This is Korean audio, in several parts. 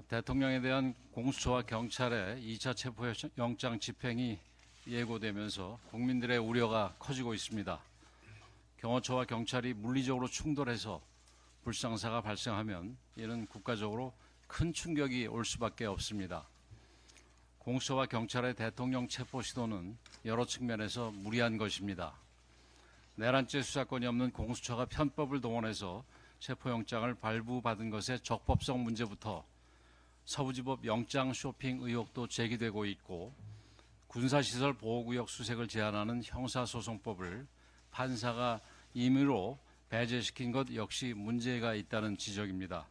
대통령에 대한 공수처와 경찰의 2차 체포영장 집행이 예고되면서 국민들의 우려가 커지고 있습니다. 경호처와 경찰이 물리적으로 충돌해서 불상사가 발생하면 이는 국가적으로 큰 충격이 올 수밖에 없습니다. 공수처와 경찰의 대통령 체포 시도는 여러 측면에서 무리한 것입니다. 내란죄 수사권이 없는 공수처가 편법을 동원해서 체포영장을 발부받은 것의 적법성 문제부터 서부지법 영장 쇼핑 의혹도 제기되고 있고, 군사시설 보호구역 수색을 제한하는 형사소송법을 판사가 임의로 배제시킨 것 역시 문제가 있다는 지적입니다.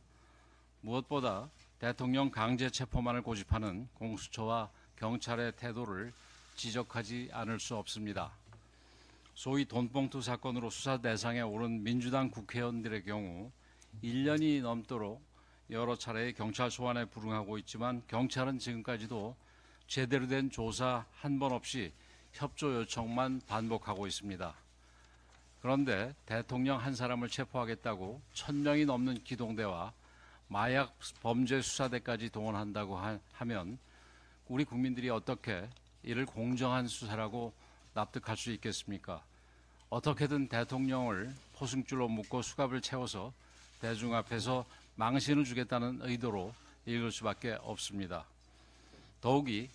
무엇보다 대통령 강제 체포만을 고집하는 공수처와 경찰의 태도를 지적하지 않을 수 없습니다. 소위 돈봉투 사건으로 수사 대상에 오른 민주당 국회의원들의 경우 1년이 넘도록 여러 차례의 경찰 소환에 불응하고 있지만 경찰은 지금까지도 제대로 된 조사 한 번 없이 협조 요청만 반복하고 있습니다. 그런데 대통령 한 사람을 체포하겠다고 1000명이 넘는 기동대와 마약 범죄 수사대까지 동원한다고 하면 우리 국민들이 어떻게 이를 공정한 수사라고 납득할 수 있겠습니까? 어떻게든 대통령을 포승줄로 묶고 수갑을 채워서 대중 앞에서 망신을 주겠다는 의도로 읽을 수밖에 없습니다. 더욱이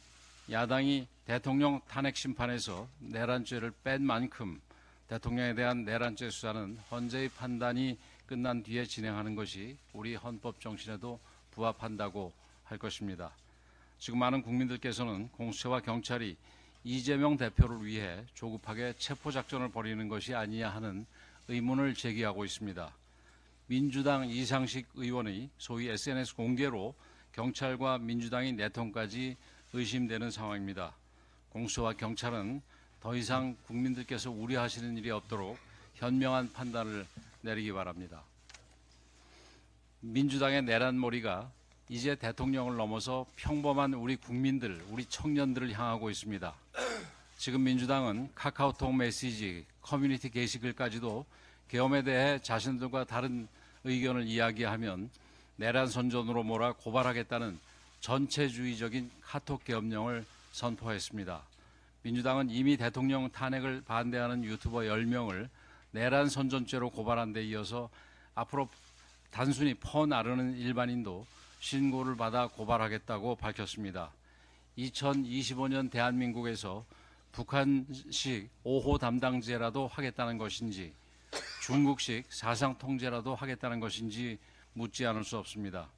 야당이 대통령 탄핵 심판에서 내란죄를 뺀 만큼 대통령에 대한 내란죄 수사는 헌재의 판단이 끝난 뒤에 진행하는 것이 우리 헌법 정신에도 부합한다고 할 것입니다. 지금 많은 국민들께서는 공수처와 경찰이 이재명 대표를 위해 조급하게 체포작전을 벌이는 것이 아니냐 하는 의문을 제기하고 있습니다. 민주당 이상식 의원의 소위 SNS 공개로 경찰과 민주당의 내통까지 의심되는 상황입니다. 공수처와 경찰은 더 이상 국민들께서 우려하시는 일이 없도록 현명한 판단을 내리기 바랍니다. 민주당의 내란몰이가 이제 대통령을 넘어서 평범한 우리 국민들, 우리 청년들을 향하고 있습니다. 지금 민주당은 카카오톡 메시지, 커뮤니티 게시글까지도 계엄에 대해 자신들과 다른 의견을 이야기하면 내란 선전으로 몰아 고발하겠다는 전체주의적인 카톡 계엄령을 선포했습니다. 민주당은 이미 대통령 탄핵을 반대하는 유튜버 10명을 내란 선전죄로 고발한 데 이어서 앞으로 단순히 퍼 나르는 일반인도 신고를 받아 고발하겠다고 밝혔습니다. 2025년 대한민국에서 북한식 5호 담당제라도 하겠다는 것인지 중국식 사상통제라도 하겠다는 것인지 묻지 않을 수 없습니다.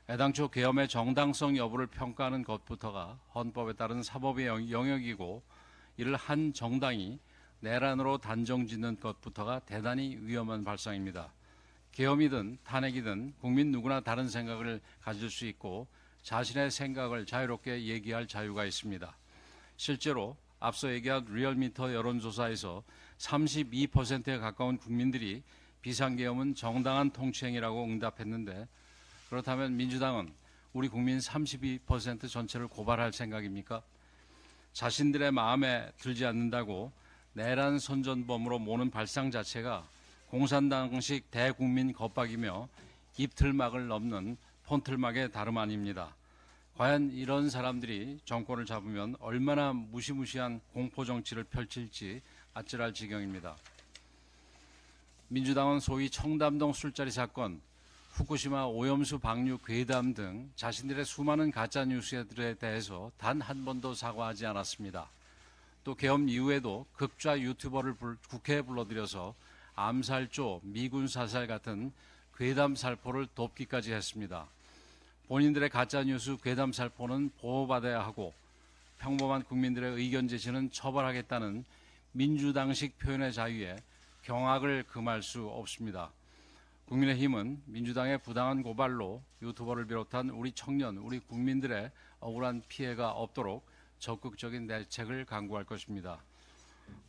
애당초 계엄의 정당성 여부를 평가하는 것부터가 헌법에 따른 사법의 영역이고, 이를 한 정당이 내란으로 단정짓는 것부터가 대단히 위험한 발상입니다. 계엄이든 탄핵이든 국민 누구나 다른 생각을 가질 수 있고 자신의 생각을 자유롭게 얘기할 자유가 있습니다. 실제로 앞서 얘기한 리얼미터 여론조사에서 32%에 가까운 국민들이 비상계엄은 정당한 통치행위라고 응답했는데, 그렇다면 민주당은 우리 국민 32% 전체를 고발할 생각입니까? 자신들의 마음에 들지 않는다고 내란 선전범으로 모는 발상 자체가 공산당식 대국민 겁박이며 입틀막을 넘는 폰틀막의 다름 아닙니다. 과연 이런 사람들이 정권을 잡으면 얼마나 무시무시한 공포정치를 펼칠지 아찔할 지경입니다. 민주당은 소위 청담동 술자리 사건, 후쿠시마 오염수 방류 괴담 등 자신들의 수많은 가짜뉴스들에 대해서 단 한 번도 사과하지 않았습니다. 또 계엄 이후에도 극좌 유튜버를 국회에 불러들여서 암살조, 미군 사살 같은 괴담 살포를 돕기까지 했습니다. 본인들의 가짜뉴스 괴담 살포는 보호받아야 하고 평범한 국민들의 의견 제시는 처벌하겠다는 민주당식 표현의 자유에 경악을 금할 수 없습니다. 국민의힘은 민주당의 부당한 고발로 유튜버를 비롯한 우리 청년, 우리 국민들의 억울한 피해가 없도록 적극적인 대책을 강구할 것입니다.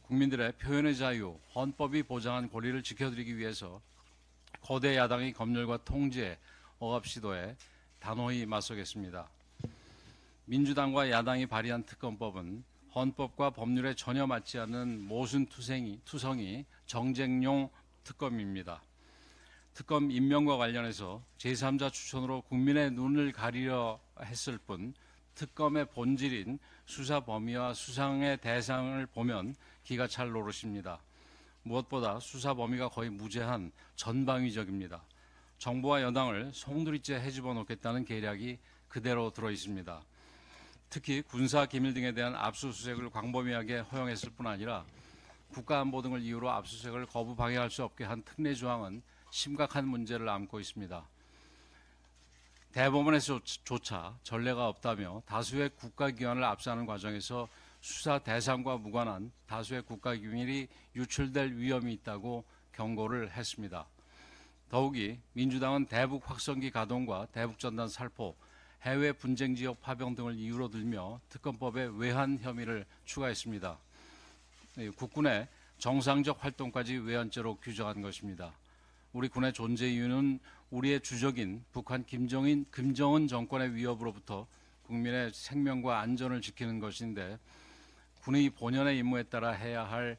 국민들의 표현의 자유, 헌법이 보장한 권리를 지켜드리기 위해서 거대 야당의 검열과 통제, 억압 시도에 단호히 맞서겠습니다. 민주당과 야당이 발의한 특검법은 헌법과 법률에 전혀 맞지 않는 모순투성이 정쟁용 특검입니다. 특검 임명과 관련해서 제3자 추천으로 국민의 눈을 가리려 했을 뿐 특검의 본질인 수사 범위와 수상의 대상을 보면 기가 찰 노릇입니다. 무엇보다 수사 범위가 거의 무제한 전방위적입니다. 정부와 여당을 송두리째 해집어 놓겠다는 계략이 그대로 들어 있습니다. 특히 군사 기밀 등에 대한 압수수색을 광범위하게 허용했을 뿐 아니라 국가안보 등을 이유로 압수수색을 거부 방해할 수 없게 한 특례 조항은 심각한 문제를 안고 있습니다. 대법원에서조차 전례가 없다며 다수의 국가기관을 압수하는 과정에서 수사 대상과 무관한 다수의 국가기밀이 유출될 위험이 있다고 경고를 했습니다. 더욱이 민주당은 대북 확성기 가동과 대북전단 살포, 해외 분쟁 지역 파병 등을 이유로 들며 특검법에 외환 혐의를 추가했습니다. 국군의 정상적 활동까지 외환죄로 규정한 것입니다. 우리 군의 존재 이유는 우리의 주적인 북한 김정은 정권의 위협으로부터 국민의 생명과 안전을 지키는 것인데 군의 본연의 임무에 따라 해야 할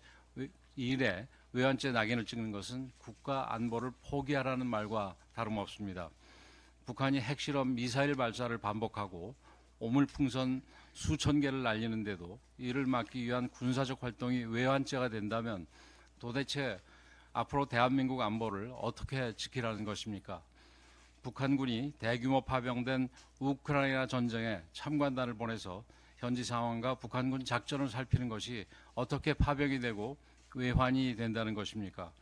일에 외환죄 낙인을 찍는 것은 국가 안보를 포기하라는 말과 다름없습니다. 북한이 핵실험 미사일 발사를 반복하고 오물풍선 수천 개를 날리는데도 이를 막기 위한 군사적 활동이 외환죄가 된다면 도대체 앞으로 대한민국 안보를 어떻게 지키라는 것입니까? 북한군이 대규모 파병된 우크라이나 전쟁에 참관단을 보내서 현지 상황과 북한군 작전을 살피는 것이 어떻게 파병이 되고 외환이 된다는 것입니까?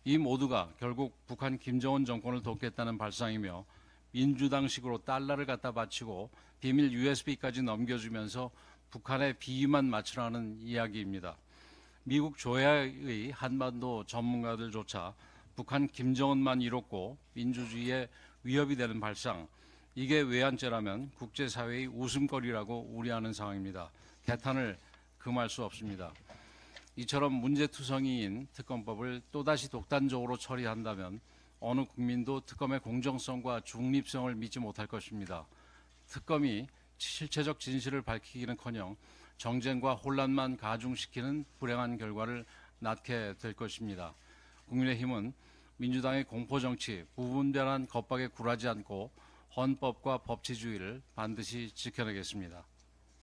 이 모두가 결국 북한 김정은 정권을 돕겠다는 발상이며 민주당식으로 달러를 갖다 바치고 비밀 USB까지 넘겨주면서 북한의 비위만 맞추라는 이야기입니다. 미국 조야의 한반도 전문가들조차 북한 김정은만 이롭고 민주주의에 위협이 되는 발상, 이게 외환죄라면 국제사회의 웃음거리라고 우려하는 상황입니다. 개탄을 금할 수 없습니다. 이처럼 문제투성이인 특검법을 또다시 독단적으로 처리한다면 어느 국민도 특검의 공정성과 중립성을 믿지 못할 것입니다. 특검이 실체적 진실을 밝히기는커녕 정쟁과 혼란만 가중시키는 불행한 결과를 낳게 될 것입니다. 국민의힘은 민주당의 공포정치, 무분별한 겁박에 굴하지 않고 헌법과 법치주의를 반드시 지켜내겠습니다.